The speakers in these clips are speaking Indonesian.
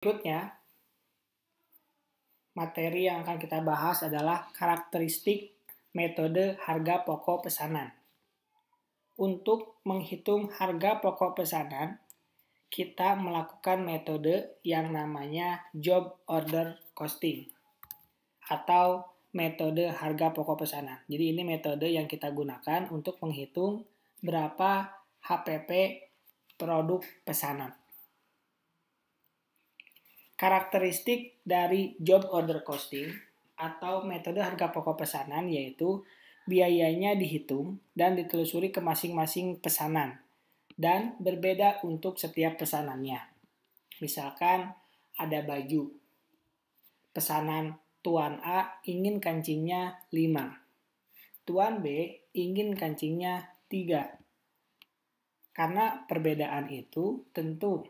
Berikutnya, materi yang akan kita bahas adalah karakteristik metode harga pokok pesanan. Untuk menghitung harga pokok pesanan, kita melakukan metode yang namanya job order costing atau metode harga pokok pesanan. Jadi ini metode yang kita gunakan untuk menghitung berapa HPP produk pesanan. Karakteristik dari job order costing atau metode harga pokok pesanan yaitu biayanya dihitung dan ditelusuri ke masing-masing pesanan dan berbeda untuk setiap pesanannya. Misalkan ada baju. Pesanan Tuan A ingin kancingnya 5. Tuan B ingin kancingnya 3. Karena perbedaan itu tentu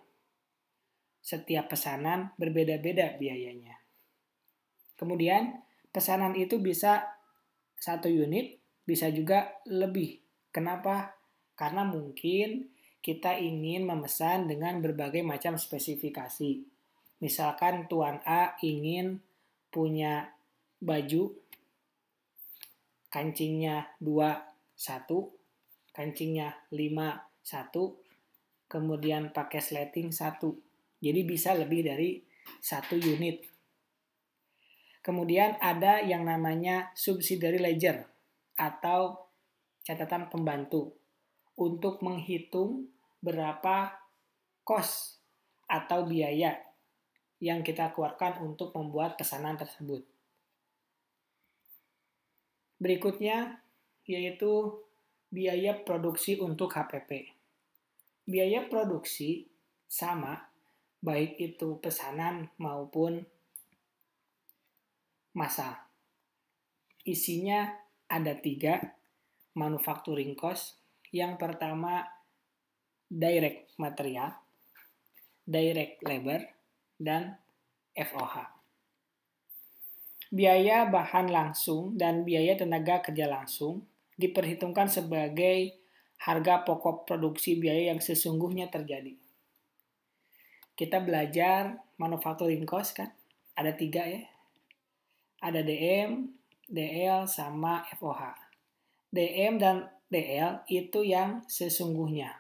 setiap pesanan berbeda-beda biayanya. Kemudian pesanan itu bisa 1 unit, bisa juga lebih. Kenapa? Karena mungkin kita ingin memesan dengan berbagai macam spesifikasi. Misalkan Tuan A ingin punya baju kancingnya 2, 1, kancingnya 5, 1, kemudian pakai sleting 1. Jadi bisa lebih dari 1 unit. Kemudian ada yang namanya subsidiary ledger atau catatan pembantu untuk menghitung berapa cost atau biaya yang kita keluarkan untuk membuat pesanan tersebut. Berikutnya yaitu biaya produksi untuk HPP. Biaya produksi sama baik itu pesanan maupun massal. Isinya ada 3 manufacturing cost. Yang pertama direct material, direct labor, dan FOH. Biaya bahan langsung dan biaya tenaga kerja langsung diperhitungkan sebagai harga pokok produksi biaya yang sesungguhnya terjadi. Kita belajar manufacturing cost kan, ada 3 ya. Ada DM, DL, sama FOH. DM dan DL itu yang sesungguhnya.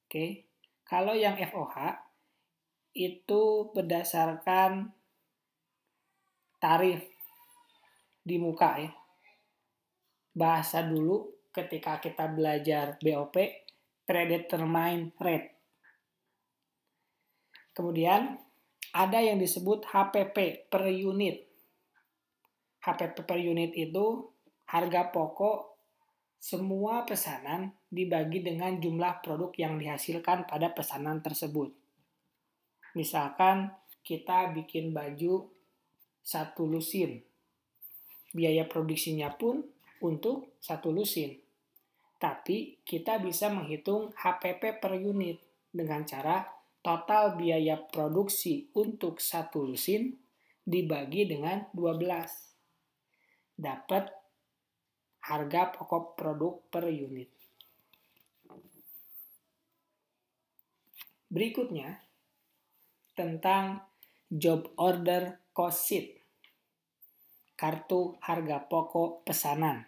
Oke. Kalau yang FOH itu berdasarkan tarif di muka ya. Bahasa dulu ketika kita belajar BOP, predetermined rate. Kemudian ada yang disebut HPP per unit. HPP per unit itu harga pokok semua pesanan dibagi dengan jumlah produk yang dihasilkan pada pesanan tersebut. Misalkan kita bikin baju 1 lusin. Biaya produksinya pun untuk 1 lusin. Tapi kita bisa menghitung HPP per unit dengan cara total biaya produksi untuk 1 lusin dibagi dengan 12. Dapat harga pokok produk per unit. Berikutnya, tentang job order cost sheet. Kartu harga pokok pesanan.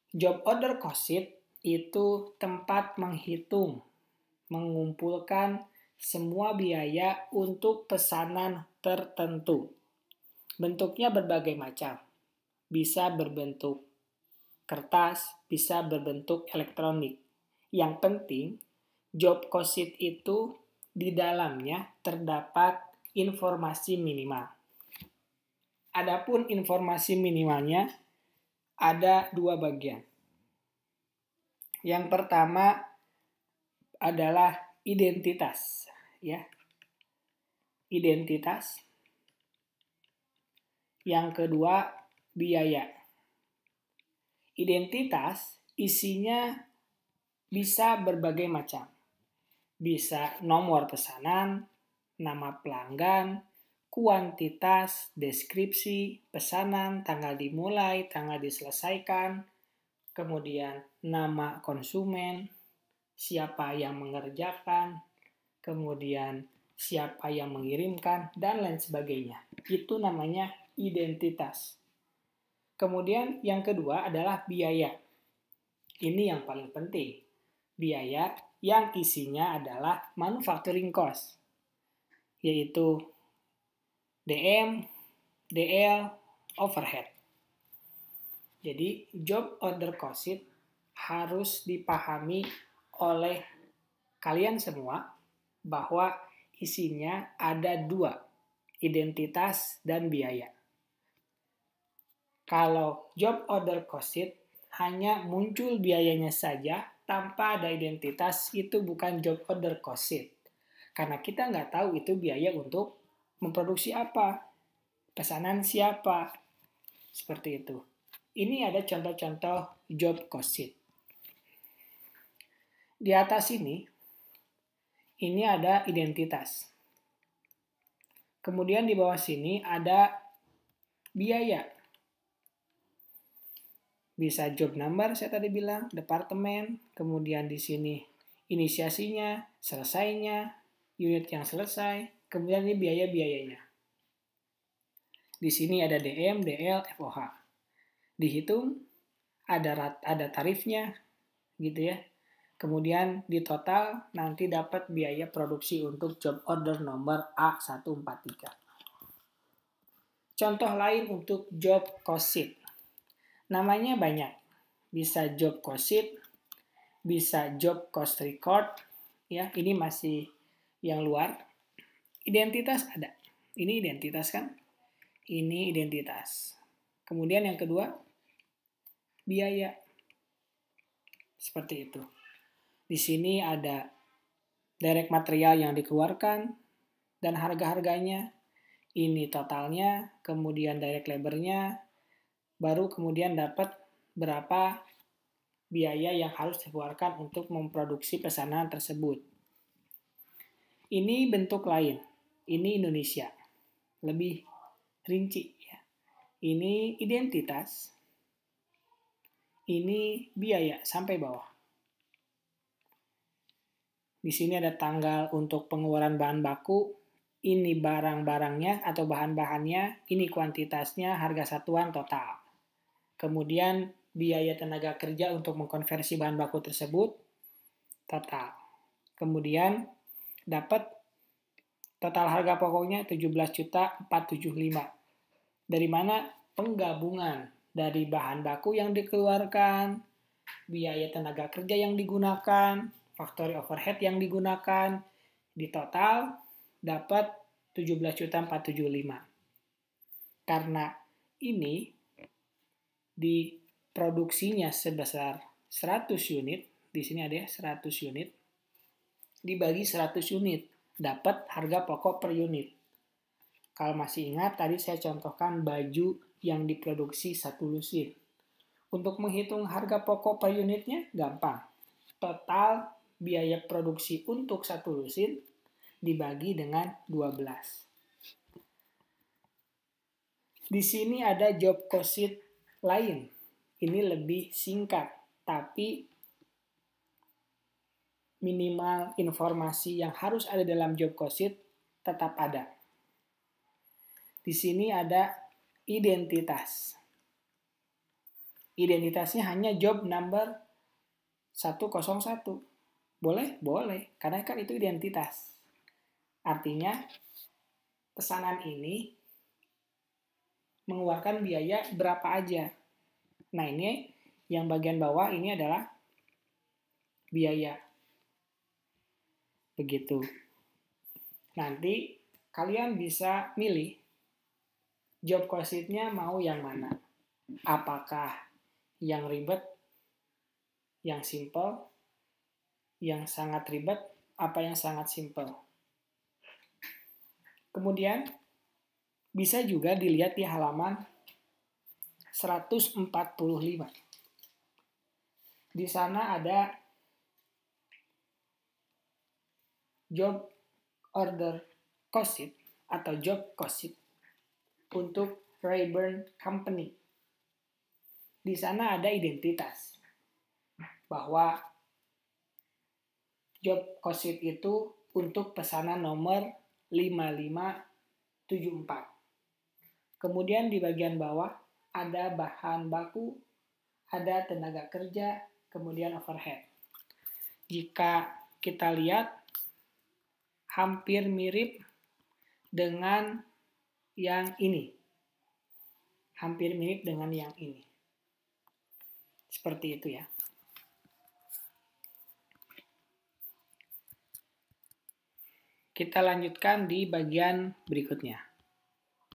Job order cost sheet itu tempat menghitung, mengumpulkan semua biaya untuk pesanan tertentu. Bentuknya berbagai macam. Bisa berbentuk kertas, bisa berbentuk elektronik. Yang penting, job cost sheet itu di dalamnya terdapat informasi minimal. Adapun informasi minimalnya ada 2 bagian. Yang pertama adalah identitas, ya. Identitas. Yang kedua biaya. Identitas isinya bisa berbagai macam. Bisa nomor pesanan, nama pelanggan, kuantitas, deskripsi, pesanan, tanggal dimulai, tanggal diselesaikan, kemudian nama konsumen, siapa yang mengerjakan, kemudian siapa yang mengirimkan, dan lain sebagainya. Itu namanya identitas. Kemudian yang kedua adalah biaya. Ini yang paling penting. Biaya yang isinya adalah manufacturing cost, yaitu DM, DL, overhead. Jadi job order cost sheet harus dipahami oleh kalian semua bahwa isinya ada dua, identitas dan biaya. Kalau job order cost sheet hanya muncul biayanya saja tanpa ada identitas, itu bukan job order cost sheet. Karena kita nggak tahu itu biaya untuk memproduksi apa, pesanan siapa, seperti itu. Ini ada contoh-contoh job cost sheet. Di atas ini ada identitas. Kemudian di bawah sini ada biaya. Bisa job number, saya tadi bilang, departemen, kemudian di sini inisiasinya, selesainya, unit yang selesai, kemudian ini biaya-biayanya. Di sini ada DM, DL, FOH. Dihitung, ada tarifnya, gitu ya. Kemudian di total nanti dapat biaya produksi untuk job order nomor A143. Contoh lain untuk job cost sheet. Namanya banyak. Bisa job cost sheet, bisa job cost record, ya, ini masih yang luar. Identitas ada. Ini identitas kan? Ini identitas. Kemudian yang kedua, biaya. Seperti itu. Di sini ada direct material yang dikeluarkan dan harga-harganya. Ini totalnya, kemudian direct labor-nya, baru kemudian dapat berapa biaya yang harus dikeluarkan untuk memproduksi pesanan tersebut. Ini bentuk lain. Ini Indonesia. Lebih rinci. Ya. Ini identitas. Ini biaya sampai bawah. Di sini ada tanggal untuk pengeluaran bahan baku. Ini barang-barangnya atau bahan-bahannya. Ini kuantitasnya, harga satuan total. Kemudian biaya tenaga kerja untuk mengkonversi bahan baku tersebut total. Kemudian dapat total harga pokoknya 17.475. Dari mana? Penggabungan dari bahan baku yang dikeluarkan, biaya tenaga kerja yang digunakan, factory overhead yang digunakan, di total dapat 17.475. Karena ini diproduksinya sebesar 100 unit, di sini ada 100 unit, dibagi 100 unit, dapat harga pokok per unit. Kalau masih ingat, tadi saya contohkan baju yang diproduksi 1 lusin. Untuk menghitung harga pokok per unitnya, gampang. Total biaya produksi untuk 1 lusin dibagi dengan 12. Di sini ada job cost sheet lain. Ini lebih singkat, tapi minimal informasi yang harus ada dalam job cost sheet tetap ada. Di sini ada identitas. Identitasnya hanya job number 101. Boleh? Boleh. Karena kan itu identitas. Artinya, pesanan ini mengeluarkan biaya berapa aja. Nah, ini yang bagian bawah ini adalah biaya. Begitu. Nanti kalian bisa milih job cost sheet-nya mau yang mana. Apakah yang ribet, yang simple, yang sangat ribet, apa yang sangat simple. Kemudian bisa juga dilihat di halaman 145. Di sana ada job order cost sheet atau job cost sheet untuk Rayburn Company. Di sana ada identitas bahwa job cost sheet itu untuk pesanan nomor 5574. Kemudian di bagian bawah ada bahan baku, ada tenaga kerja, kemudian overhead. Jika kita lihat hampir mirip dengan yang ini. Hampir mirip dengan yang ini. Seperti itu ya. Kita lanjutkan di bagian berikutnya.